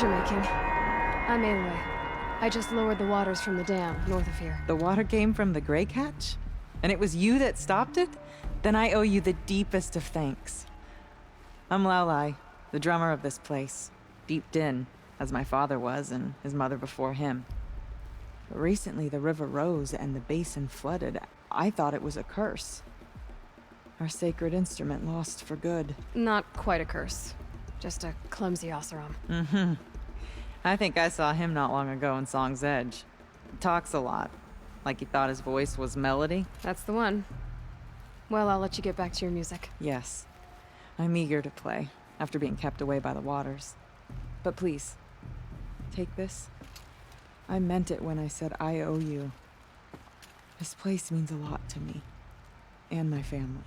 pleasure making. I'm Aloy. I just lowered the waters from the dam north of here. The water came from the Grey Catch? And it was you that stopped it? Then I owe you the deepest of thanks. I'm Aloy, the drummer of this place. Deeped in, as my father was and his mother before him. But recently the river rose and the basin flooded. I thought it was a curse. Our sacred instrument lost for good. Not quite a curse. Just a clumsy Oseram. Mm-hmm. I think I saw him not long ago in Song's Edge. He talks a lot. Like he thought his voice was melody. That's the one. Well, I'll let you get back to your music. Yes. I'm eager to play, after being kept away by the waters. But please, take this. I meant it when I said I owe you. This place means a lot to me. And my family.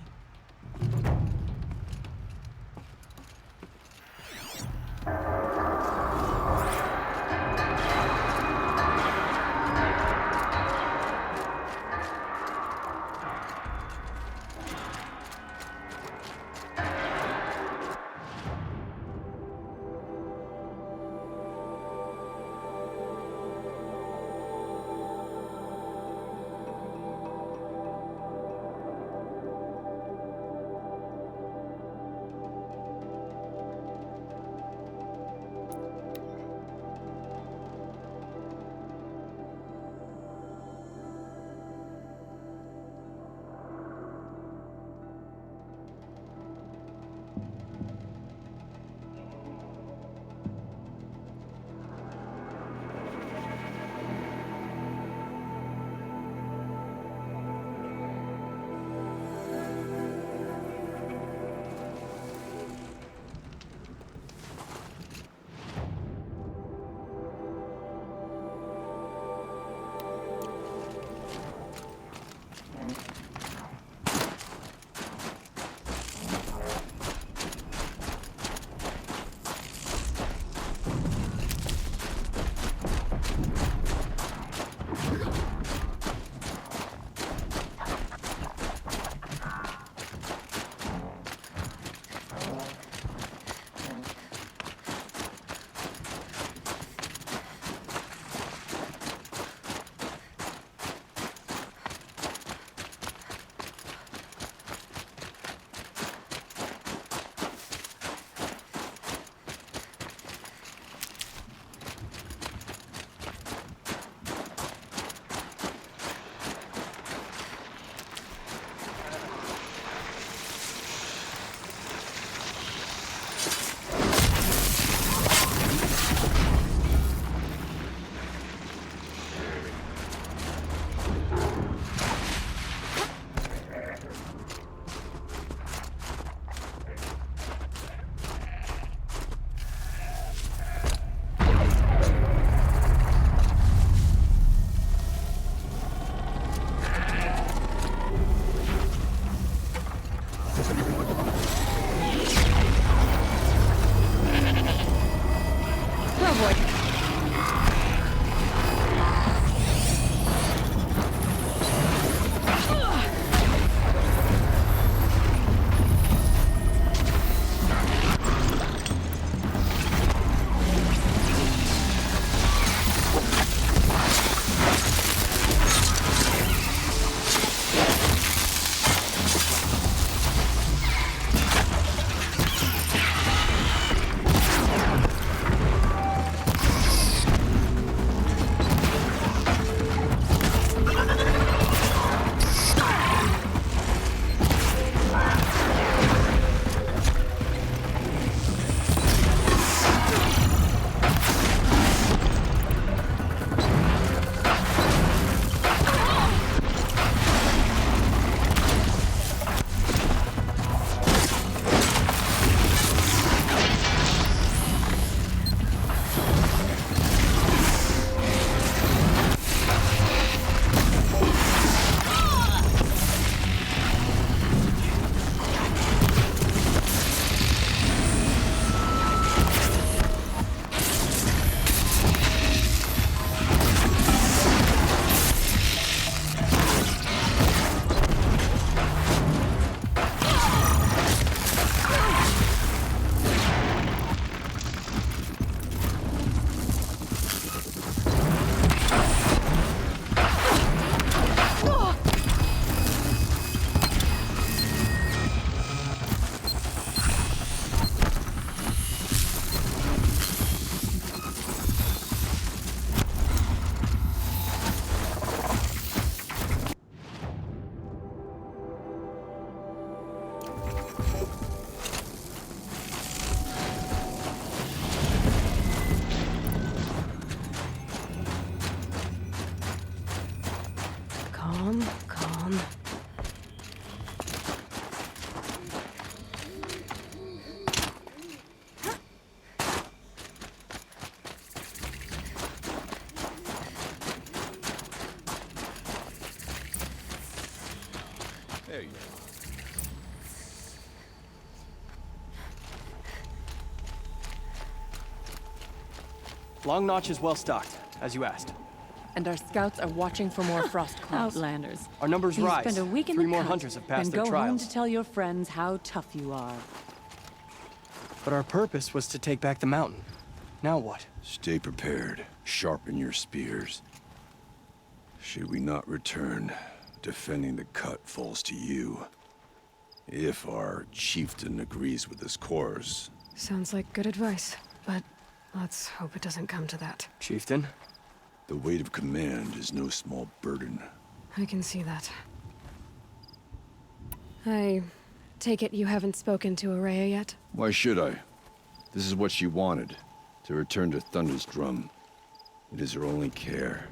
Calm, calm. There you go. Long Notch is well stocked, as you asked. And our scouts are watching for more frost claws. Outlanders. Our numbers You rise. spend a week in 3 the more cut, hunters have passed then their go home trials. to tell your friends how tough you are. But our purpose was to take back the mountain. Now what? Stay prepared. Sharpen your spears. Should we not return, defending the cut falls to you. If our chieftain agrees with this course. Sounds like good advice, but let's hope it doesn't come to that. Chieftain? The weight of command is no small burden. I can see that. I take it you haven't spoken to Araya yet? Why should I? This is what she wanted, to return to Thunder's Drum. It is her only care.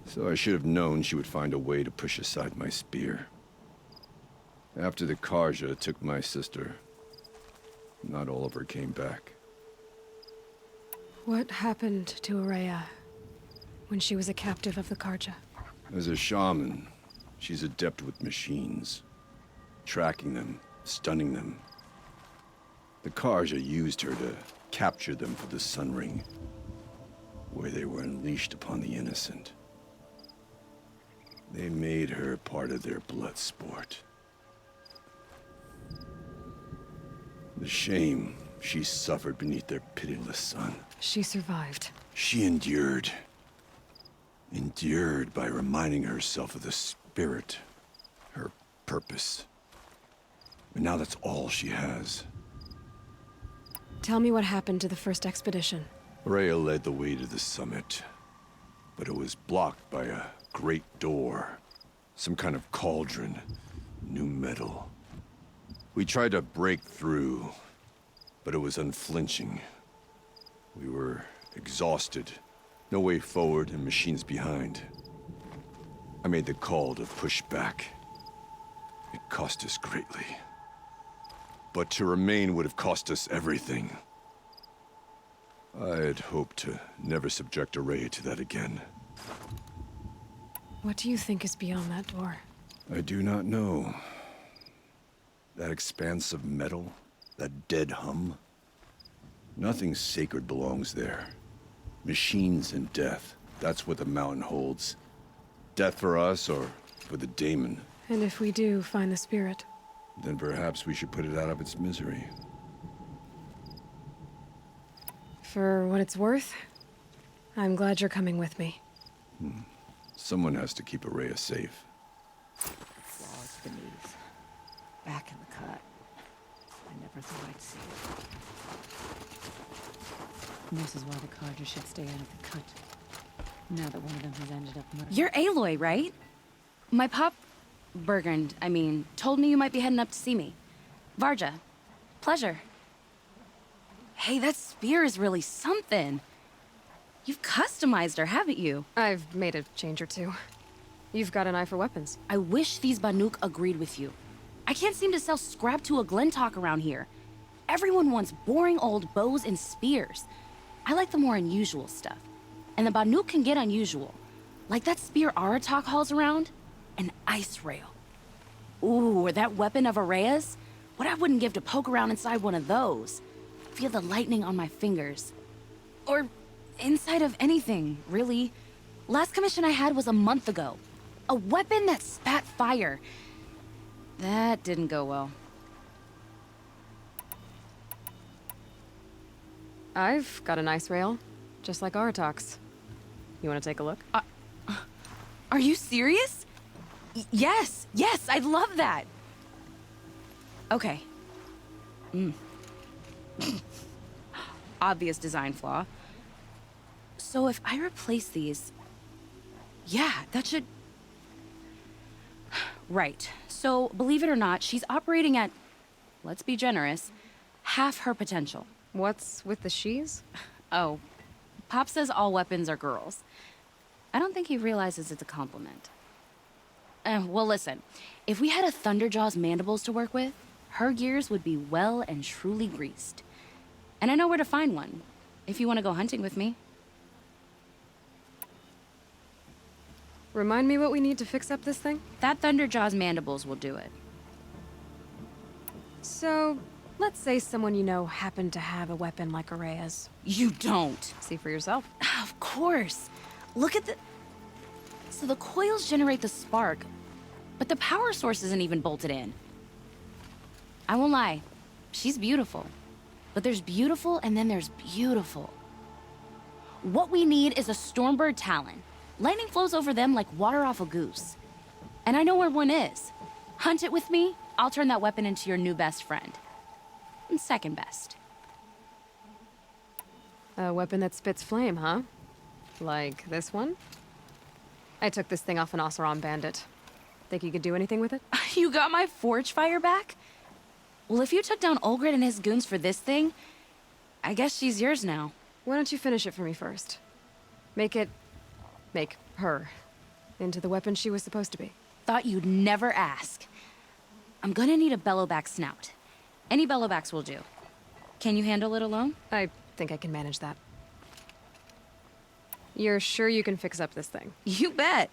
So I should have known she would find a way to push aside my spear. After the Karja took my sister, not all of her came back. What happened to Araya when she was a captive of the Karja? As a shaman, she's adept with machines. Tracking them, stunning them. The Karja used her to capture them for the Sun Ring, where they were unleashed upon the innocent. They made her part of their blood sport. The shame she suffered beneath their pitiless sun. She survived. She endured. Endured by reminding herself of the spirit, her purpose. And now that's all she has. Tell me what happened to the first expedition. Rhea led the way to the summit, but it was blocked by a great door. Some kind of cauldron, new metal. We tried to break through, but it was unflinching. We were exhausted. No way forward and machines behind. I made the call to push back. It cost us greatly. But to remain would have cost us everything. I had hoped to never subject Araya to that again. What do you think is beyond that door? I do not know. That expanse of metal, that dead hum. Nothing sacred belongs there. Machines and death, that's what the mountain holds. Death for us or for the daemon. And if we do find the spirit? Then perhaps we should put it out of its misery. For what it's worth, I'm glad you're coming with me. Someone has to keep Araya safe. Claws beneath. Back in the cut. I never thought I'd see it. And this is why the Karja should stay out of the cut. Now that one of them has ended up murdered. You're Aloy, right? My pop... Bergund, I mean, told me you might be heading up to see me. Varja. Pleasure. Hey, that spear is really something. You've customized her, haven't you? I've made a change or two. You've got an eye for weapons. I wish these Banuk agreed with you. I can't seem to sell scrap to a Glentalk around here. Everyone wants boring old bows and spears. I like the more unusual stuff. And the Banuk can get unusual. Like that spear Aratak hauls around. An ice rail. Ooh, or that weapon of Araya's? What I wouldn't give to poke around inside one of those. Feel the lightning on my fingers. Or inside of anything, really. Last commission I had was a month ago. A weapon that spat fire. That didn't go well. I've got an ice rail, just like Aratak's. You want to take a look? Are you serious? Yes, yes, I'd love that. Okay. Obvious design flaw. So if I replace these... Yeah, that should... Right. So, believe it or not, she's operating at let's be generous, half her potential. What's with the she's? Oh, Pop says all weapons are girls. I don't think he realizes it's a compliment. Well, listen, if we had a Thunderjaw's mandibles to work with, her gears would be well and truly greased. And I know where to find one, if you want to go hunting with me. Remind me what we need to fix up this thing? That Thunderjaw's mandibles will do it. So, let's say someone you know happened to have a weapon like Araya's. You don't. See for yourself. Of course. Look at the... So the coils generate the spark, but the power source isn't even bolted in. I won't lie, she's beautiful. But there's beautiful and then there's beautiful. What we need is a Stormbird Talon. Lightning flows over them like water off a goose. And I know where one is. Hunt it with me, I'll turn that weapon into your new best friend. And second best. A weapon that spits flame, huh? Like this one? I took this thing off an Oseram bandit. Think you could do anything with it? You got my forge fire back? Well, if you took down Olgrid and his goons for this thing, I guess she's yours now. Why don't you finish it for me first? Make her into the weapon she was supposed to be. Thought you'd never ask. I'm gonna need a bellowback snout. Any bellowbacks will do. Can you handle it alone? I think I can manage that. You're sure you can fix up this thing? You bet.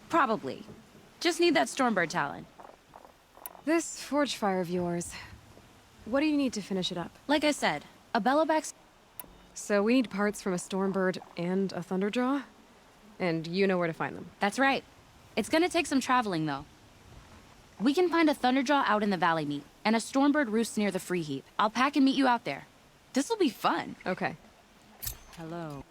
Probably. Just need that Stormbird Talon. This forge fire of yours, what do you need to finish it up? Like I said, a bellowback... So we need parts from a Stormbird and a Thunderjaw? And you know where to find them. That's right. It's gonna take some traveling, though. We can find a Thunderjaw out in the Valley Meat, and a Stormbird roosts near the Free Heap. I'll pack and meet you out there. This'll be fun. Okay. Hello.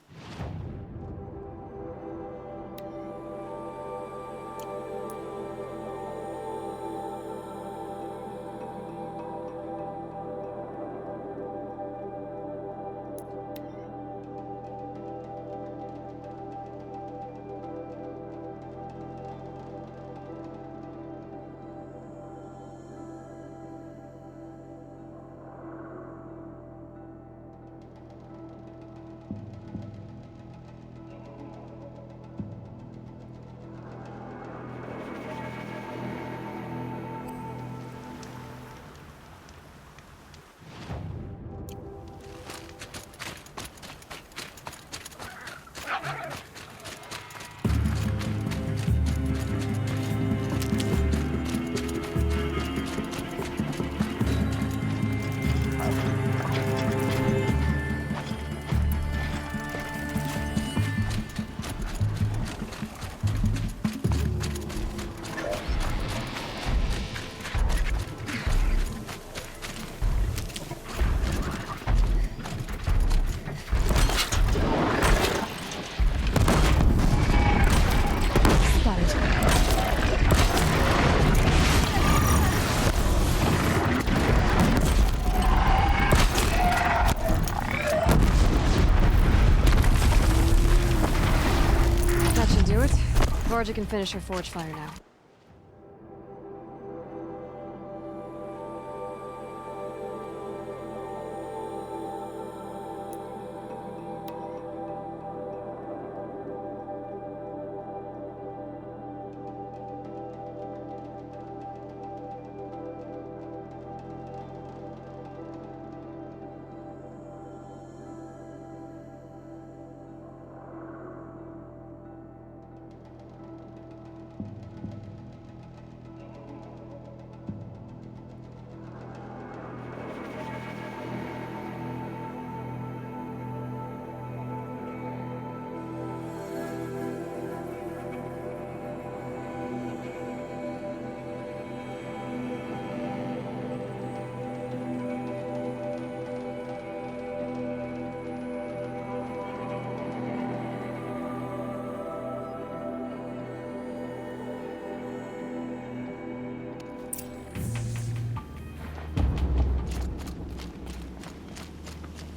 Georgia can finish her forge fire now.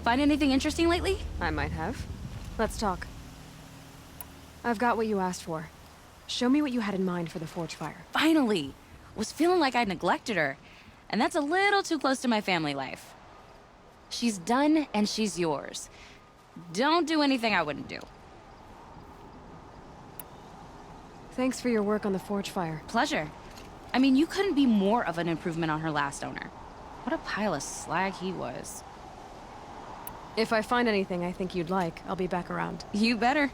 Find anything interesting lately? I might have. Let's talk. I've got what you asked for. Show me what you had in mind for the forge fire. Finally! Was feeling like I neglected her. and that's a little too close to my family life. She's done, and she's yours. Don't do anything I wouldn't do. Thanks for your work on the forge fire. Pleasure. I mean, you couldn't be more of an improvement on her last owner. What a pile of slag he was. If I find anything I think you'd like, I'll be back around. You better.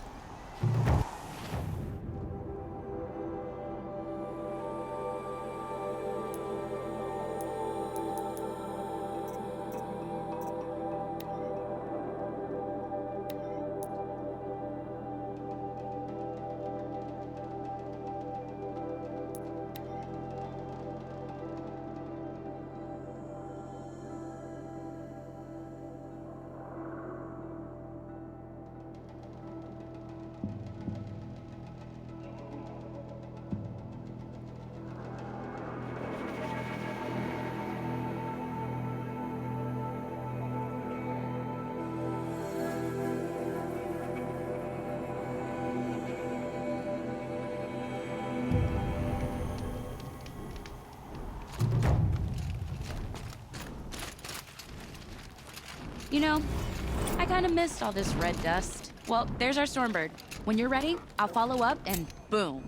You know, I kind of missed all this red dust. Well, there's our Stormbird. When you're ready, I'll follow up and boom.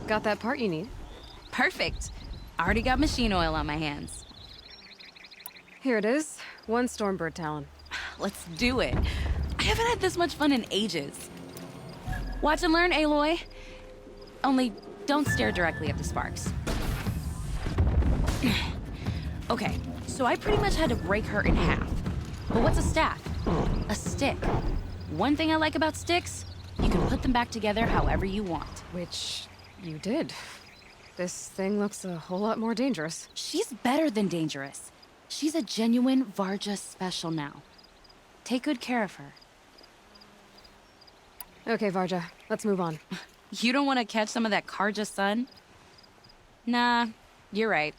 Got that part you need? Perfect. Already got machine oil on my hands. Here it is. 1 Stormbird Talon. Let's do it. I haven't had this much fun in ages. Watch and learn, Aloy. Only don't stare directly at the sparks. Okay, so I pretty much had to break her in half. But what's a staff? A stick. One thing I like about sticks, you can put them back together however you want. Which you did. This thing looks a whole lot more dangerous. She's better than dangerous. She's a genuine Varja special now. Take good care of her. Okay, Varja, let's move on. You don't want to catch some of that Karja sun? Nah, you're right.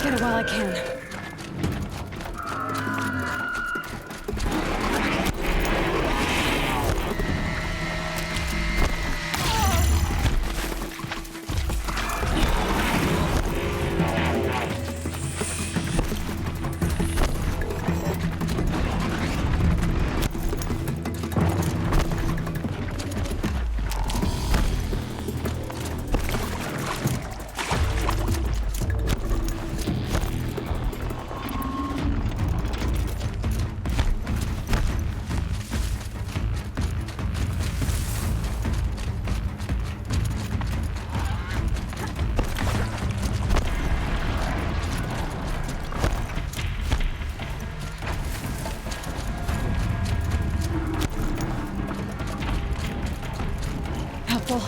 Get it while I can. Helpful.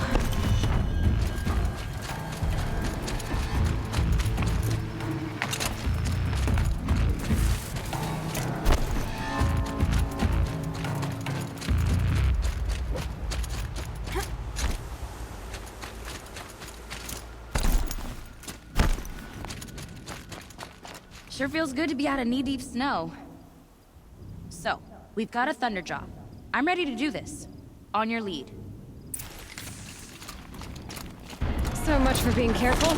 Sure feels good to be out of knee-deep snow. So, we've got a Thunderjaw. I'm ready to do this. On your lead. So much for being careful.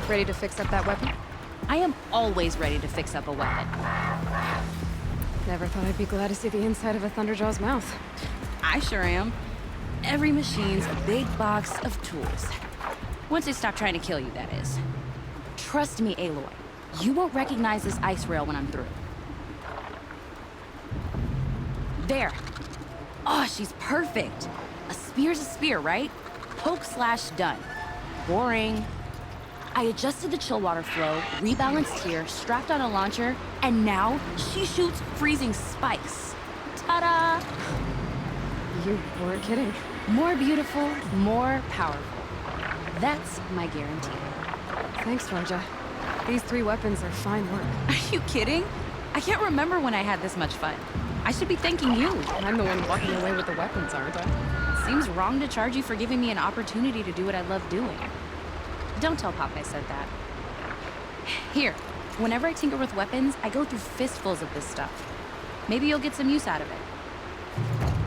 Ready to fix up that weapon? I am always ready to fix up a weapon. Never thought I'd be glad to see the inside of a Thunderjaw's mouth. I sure am. Every machine's a big box of tools. Once they stop trying to kill you, that is. Trust me, Aloy. You won't recognize this ice rail when I'm through. There. Oh, she's perfect. A spear's a spear, right? Poke slash done. Boring. I adjusted the chill water flow, rebalanced here, strapped on a launcher, and now she shoots freezing spikes. Ta-da! You weren't kidding. More beautiful, more powerful. That's my guarantee. Thanks, Roja. These 3 weapons are fine work. Are you kidding? I can't remember when I had this much fun. I should be thanking you. I'm the one walking away with the weapons, aren't I? Seems wrong to charge you for giving me an opportunity to do what I love doing. Don't tell Pop I said that. Here, whenever I tinker with weapons, I go through fistfuls of this stuff. Maybe you'll get some use out of it.